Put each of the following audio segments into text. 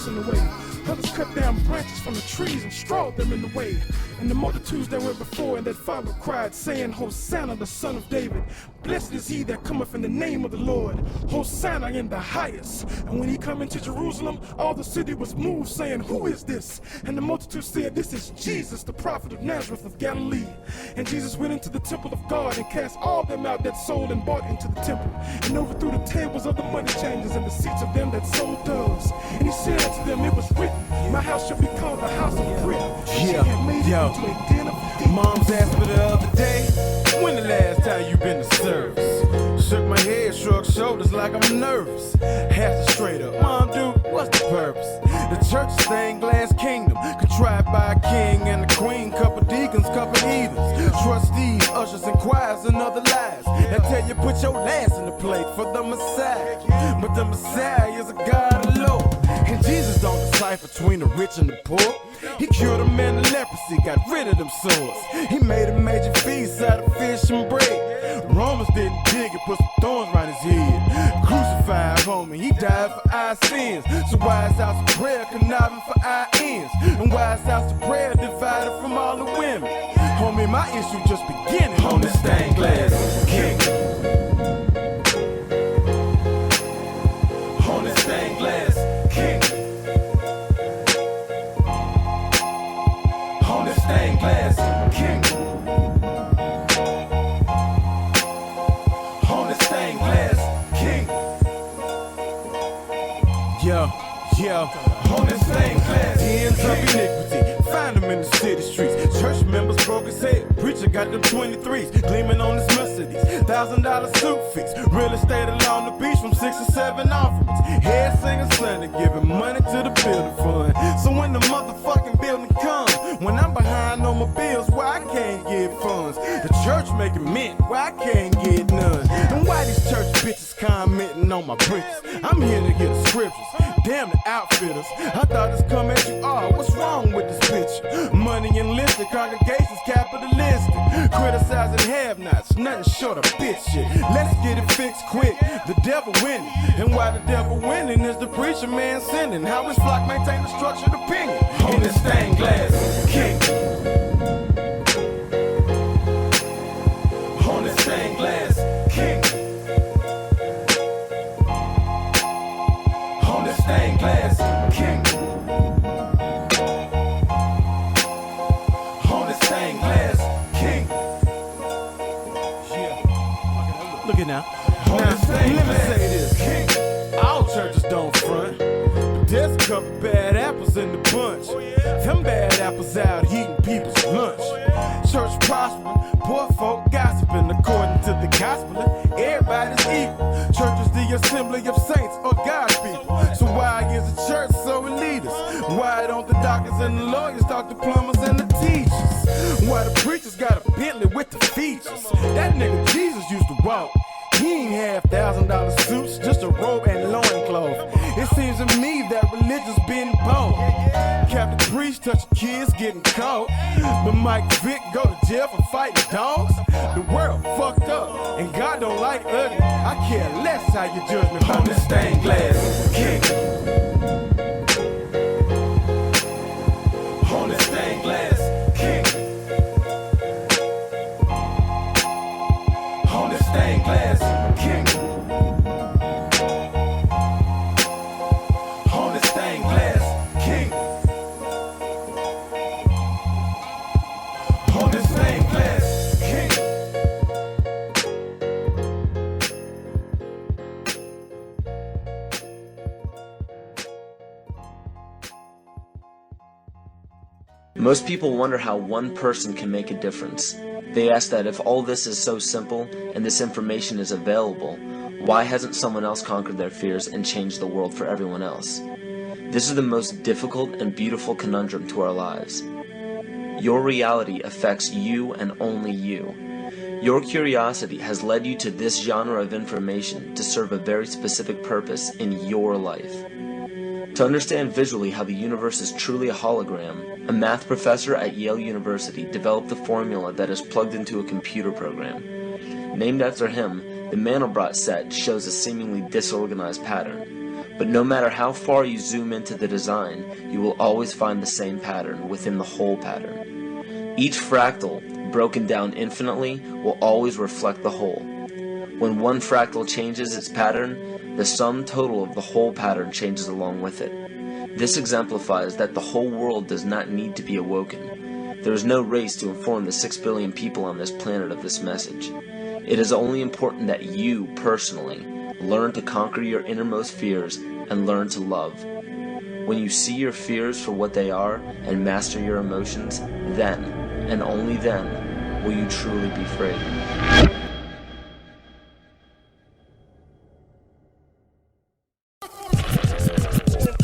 rocks in the way. Others cut down branches from the trees and strawed them in the way. And the multitudes that went before and that followed cried, saying, Hosanna, the son of David. Blessed is he that cometh in the name of the Lord. Hosanna in the highest. And when he come into Jerusalem, all the city was moved, saying, Who is this? And the multitude said, This is Jesus, the prophet of Nazareth of Galilee. And Jesus went into the temple of God and cast all them out that sold and bought into the temple, and overthrew the tables of the money changers and the seats of them that sold doves. And he said unto them, It was written, My house shall be called the house of prayer. Mom's asked me the other day, when the last time you been to service? Shook my head, shrugged shoulders like I'm nervous. Asked her straight up, Mom, dude, what's the purpose? The church is stained glass kingdom, contrived by a king and a queen, couple deacons, couple heathens, trustees, ushers, and choirs, and other lies that tell you put your last in the plate for the Messiah. But the Messiah is a God alone, and Jesus don't decipher between the rich and the poor. He cured a man of leprosy, got rid of them sores. He made a major feast out of fish and bread. Romans didn't dig it, put some thorns around his head. Crucified, homie, he died for our sins. So why is house of prayer conniving for our ends? And why is house of prayer divided from all the women? Homie, my issue just beginning on this stained glass king. On this stained glass king. On this stained glass king. On this stained glass king. On this stained glass ends of iniquity. Find them in the city streets. Church members broke his head. Preacher got them 23s gleaming on his Mercedes. $1,000 suit fees. Real estate along the beach from 6 or 7 offerings. Head singer Sunday giving money to the building fund. So when the motherfucking building comes, when I'm behind on my bills, why I can't get funds? The church making mint, why I can't get none? And why these church bitches commenting on my bricks? I'm here to hear the scriptures. Damn the outfitters. I thought it's come as you are. What's wrong with this picture? Money enlisted, congregations capitalistic. Criticizing have-nots, nothing short of bitch shit. Let's get it fixed quick. The devil winning. And why the devil winning is the preacher man sinning. How his flock maintain the structured opinion. On this stained glass king. On this stained glass king. On this stained glass king. On this stained glass king. Yeah. Look at now. Let me say this. King. All churches don't front. But there's a couple bad apples in the bunch. Them bad apples out eating people's lunch. Church prospering, poor folk gossiping. According to the gospel, everybody's equal. Church is the assembly of saints or God's people. So why is the church so elitist? Why don't the doctors and the lawyers talk to plumbers and the teachers? Why the preachers got a Bentley with the features? That nigga Jesus used to walk. He ain't have $1,000 suits, just a robe and loincloth. It seems to me that religion's been bold. Catholic priest touching kids getting caught, but Mike Vick go to jail for fighting dogs. The world fucked up, and God don't like ugly. I care less how you judge me on this stained glass king. On this stained glass king. On this stained glass king. On this stained glass king. On this stained glass king. Most people wonder how one person can make a difference. They ask that if all this is so simple and this information is available, why hasn't someone else conquered their fears and changed the world for everyone else? This is the most difficult and beautiful conundrum to our lives. Your reality affects you and only you. Your curiosity has led you to this genre of information to serve a very specific purpose in your life. To understand visually how the universe is truly a hologram, a math professor at Yale University developed the formula that is plugged into a computer program. Named after him, the Mandelbrot set shows a seemingly disorganized pattern. But no matter how far you zoom into the design, you will always find the same pattern within the whole pattern. Each fractal, broken down infinitely, will always reflect the whole. When one fractal changes its pattern, the sum total of the whole pattern changes along with it. This exemplifies that the whole world does not need to be awoken. There is no race to inform the 6 billion people on this planet of this message. It is only important that you, personally, learn to conquer your innermost fears and learn to love. When you see your fears for what they are and master your emotions, then, and only then, will you truly be free.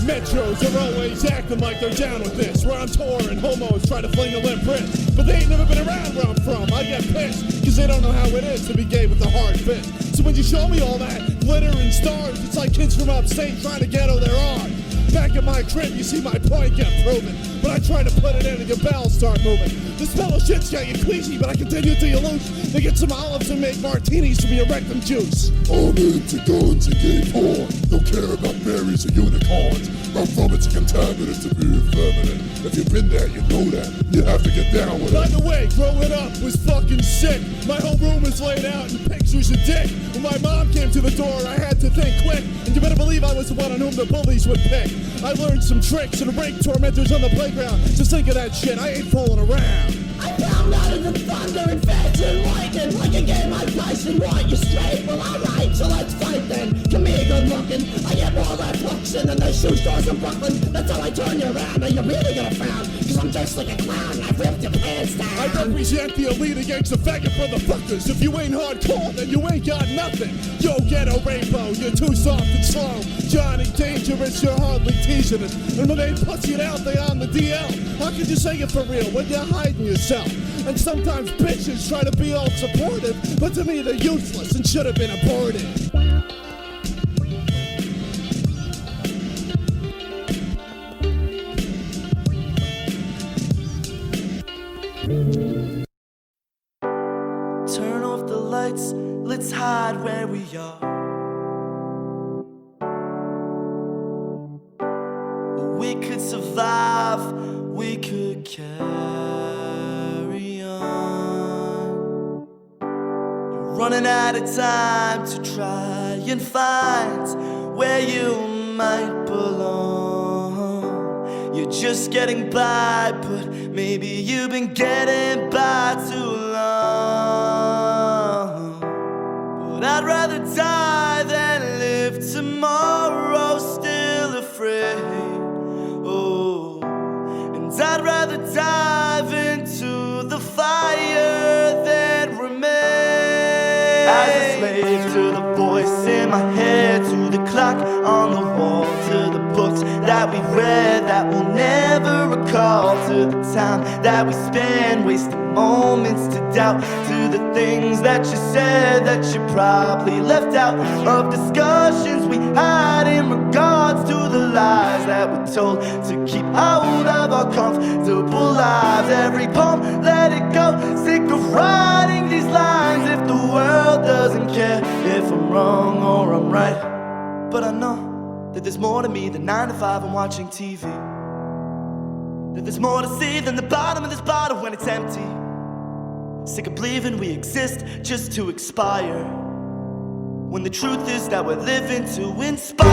Metros are always acting like they're down with this. Where I'm touring, homos try to fling a limp wrist. But they ain't never been around where I'm from. I get pissed, cause they don't know how it is to be gay with a hard fist. So when you show me all that glitter and stars, it's like kids from upstate trying to ghetto their art. Back at my crib, you see my point get proven. But I try to put it in and your bells start moving. This fellowship's got you queasy, but I continue to you loose. They get some olives and make martinis from your rectum juice. I'm into guns and gay porn. Don't care about berries or unicorns. I'm from it's a contaminant to be feminine. If you've been there, you know that. You have to get down with it. By the way, growing up was fucking sick. My whole room is laid out in pictures of dick. When my mom came to the door, I had to think quick. And you better believe I was the one on whom the bullies would pick. I learned some tricks and rape tormentors on the playground. Just think of that shit, I ain't fooling around. I found out of the thunder and feds and lightning. Like a game I price and want you straight. Well, alright, so let's fight then. Come here, good looking. I get more of that fluxin' than the shoe stores in Brooklyn. That's how I turn you around. Are you really gonna frown? Cause I'm just like a clown and I ripped your pants down. I represent the elite against the faggot motherfuckers. If you ain't hardcore, then you ain't got nothing. Yo, ghetto rainbow, you're too soft and slow. Johnny Dangerous, you're hardly teasing us. And when they pussy it out, they on the DL. How could you say it for real when you're hiding yourself? And sometimes bitches try to be all supportive, but to me they're useless and should have been aborted. Turn off the lights, let's hide where we are. We could survive, we could carry on. You're running out of time to try and find where you might belong. You're just getting by, but maybe you've been getting by too long. But I'd rather die than live tomorrow still afraid. Oh, and I'd rather dive into the fire than remain as a slave to the voice in my head, to the clock on the wall, to the books that we read that we'll never recall, to the time that we spend wasting moments to doubt, to the things that you said that you probably left out of discussions we had in regards to the lies that we're told to keep hold of our comfortable lives. Every poem, let it go, sick of writing these lines. If the world doesn't care if I'm wrong or I'm right, but I know that there's more to me than 9 to 5 and watching TV. That there's more to see than the bottom of this bottle when it's empty. Sick of believing we exist just to expire, when the truth is that we're living to inspire.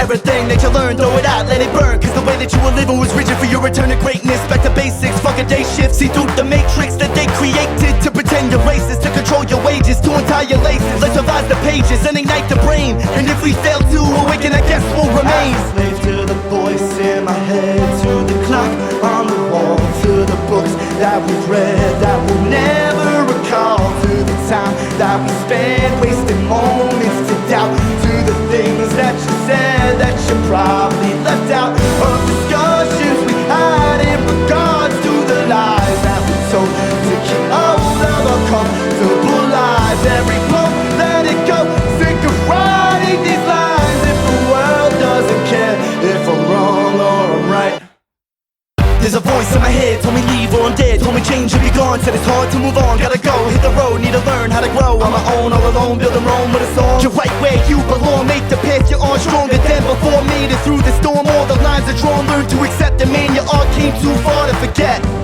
Everything that you learn, throw it out, let it burn. Cause the way that you were living was rigid for your return to greatness. Back to basics, fuck a day shift. See through the matrix that they created to pretend you're racist, to control your wages, to untie your laces. Let's revise the pages and ignite the brain. And if we fail to awaken, I guess we'll remain. Slave to the voice in my head, to the clock on the wall, to the books that we've read that we'll never recall, to the time that we spend wasting moments to doubt, to the things that you said that you probably left out of discussions we had in regards to the lies that we told to keep hold of our comfortable lives. Every poem, let it go, sick of writing these lines. If the world You're right where you belong. Make the path you're on stronger than before. Made it through the storm, all the lines are drawn. Learn to accept the man you are, came too far to forget.